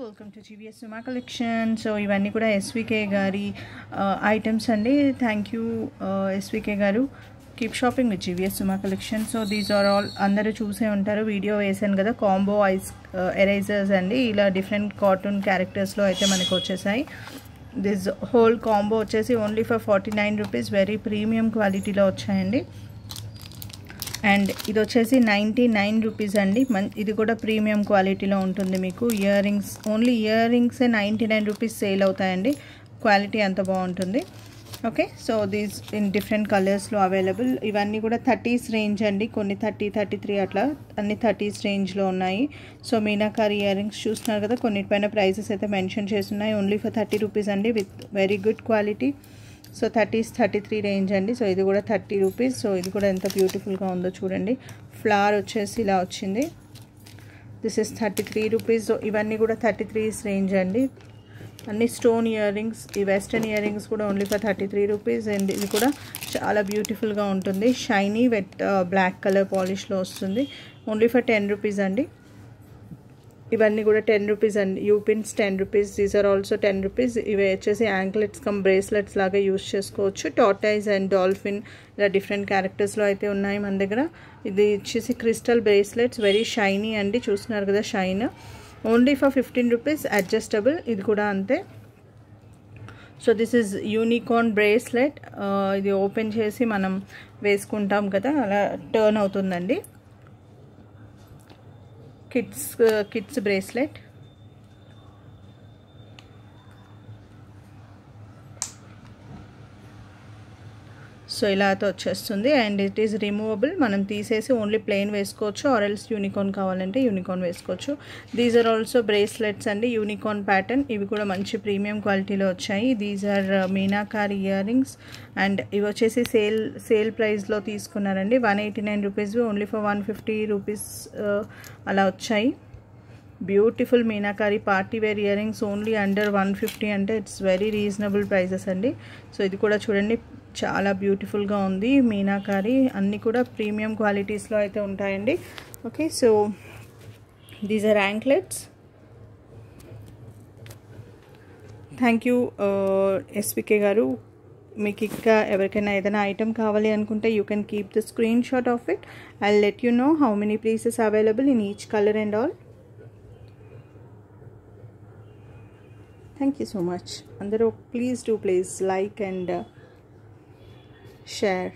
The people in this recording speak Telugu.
Welcome to GVS Suma collection. So ఇవన్నీ కూడా ఎస్వికే గారి ఐటమ్స్ అండి. థ్యాంక్ యూ ఎస్వికే గారు. Keep shopping with GVS Suma collection. So these are all అందరూ చూసే ఉంటారు, వీడియో వేసాను కదా, కాంబో ఐస్ ఎరేజర్స్ అండి. ఇలా డిఫరెంట్ కార్టూన్ క్యారెక్టర్స్లో అయితే మనకు వచ్చేసాయి. దిస్ హోల్ కాంబో వచ్చేసి only for 49 rupees. Very premium క్వాలిటీలో వచ్చాయండి. అండ్ ఇది వచ్చేసి 99 రూపీస్ అండి. ఇది కూడా ప్రీమియం క్వాలిటీలో ఉంటుంది. మీకు ఇయర్ రింగ్స్, ఓన్లీ ఇయర్ రింగ్సే 99 రూపీస్ సేల్ అవుతాయండి. క్వాలిటీ అంత బాగుంటుంది. Okay, so these in different కలర్స్లో అవైలబుల్. ఇవన్నీ కూడా 30s రేంజ్ అండి. కొన్ని 30, 33 అట్లా అన్ని 30s రేంజ్లో ఉన్నాయి. సో మీనాకారి ఇయర్ రింగ్స్ చూస్తున్నారు కదా, కొన్నిటిపైన ప్రైసెస్ అయితే మెన్షన్ చేస్తున్నాయి. ఓన్లీ ఫర్ 30 రూపీస్ అండి, with very good quality. So 30s 33 range అండి. సో ఇది కూడా 30 రూపీస్. సో ఇది కూడా ఎంత బ్యూటిఫుల్గా ఉందో చూడండి. ఫ్లవర్ వచ్చేసి ఇలా వచ్చింది. This is 33 rupees. సో ఇవన్నీ కూడా 33s రేంజ్ అండి. అన్ని స్టోన్ ఇయర్ రింగ్స్. ఈ వెస్టర్న్ ఇయర్ రింగ్స్ కూడా ఓన్లీ ఫర్ 33 రూపీస్. అండ్ ఇది కూడా చాలా బ్యూటిఫుల్గా ఉంటుంది. షైనీ విత్ బ్లాక్ కలర్ పాలిష్లో వస్తుంది. ఓన్లీ ఫర్ 10 రూపీస్ అండి. ఇవన్నీ కూడా 10 రూపీస్ అండి. U pins 10 rupees. These are also 10 rupees. ఇవి వచ్చేసి యాంక్లెట్స్ కమ్ బ్రేస్లెట్స్ లాగా యూస్ చేసుకోవచ్చు. టార్టైజ్ అండ్ డాల్ఫిన్ ఇలా డిఫరెంట్ క్యారెక్టర్స్లో అయితే ఉన్నాయి మన దగ్గర. ఇది వచ్చేసి క్రిస్టల్ బ్రేస్లెట్స్, వెరీ షైనీ అండి. చూస్తున్నారు కదా shine. Only for 15 rupees. Adjustable. ఇది కూడా అంతే. So this is unicorn bracelet. ఇది ఓపెన్ చేసి మనం వేసుకుంటాం కదా, అలా టర్న్ అవుతుందండి. Kids bracelet. సో ఇలా అయితే వచ్చేస్తుంది. And it is removable. మనం తీసేసి ఓన్లీ ప్లెయిన్ వేసుకోవచ్చు, ఆర్ ఎల్స్ యూనికార్న్ కావాలంటే యూనికార్న్ వేసుకోవచ్చు. దీస్ ఆర్ ఆల్సో బ్రేస్లెట్స్ అండి, యూనికార్న్ ప్యాటర్న్. ఇవి కూడా మంచి ప్రీమియం క్వాలిటీలో వచ్చాయి. These are meenakari earrings. And ఇవి వచ్చేసి సేల్ ప్రైస్లో తీసుకున్నారండి. 189 రూపీస్, ఓన్లీ ఫర్ 150 రూపీస్ అలా వచ్చాయి. Beautiful meenakari party wear ear rings only under 150 అంటే ఇట్స్ వెరీ రీజనబుల్ ప్రైజెస్ అండి. సో ఇది కూడా చూడండి, చాలా బ్యూటిఫుల్గా ఉంది. మీనాకారి అన్నీ కూడా ప్రీమియం క్వాలిటీస్లో అయితే ఉంటాయండి. Okay, so these are anklets. Thank you SVK గారు. మీకు ఇంకా ఎవరికైనా ఏదైనా ఐటమ్ కావాలి అనుకుంటే you can keep the screen shot of it. I let you know how many pieces available in each colour and all. Thank you so much. Andaro, please do like and share.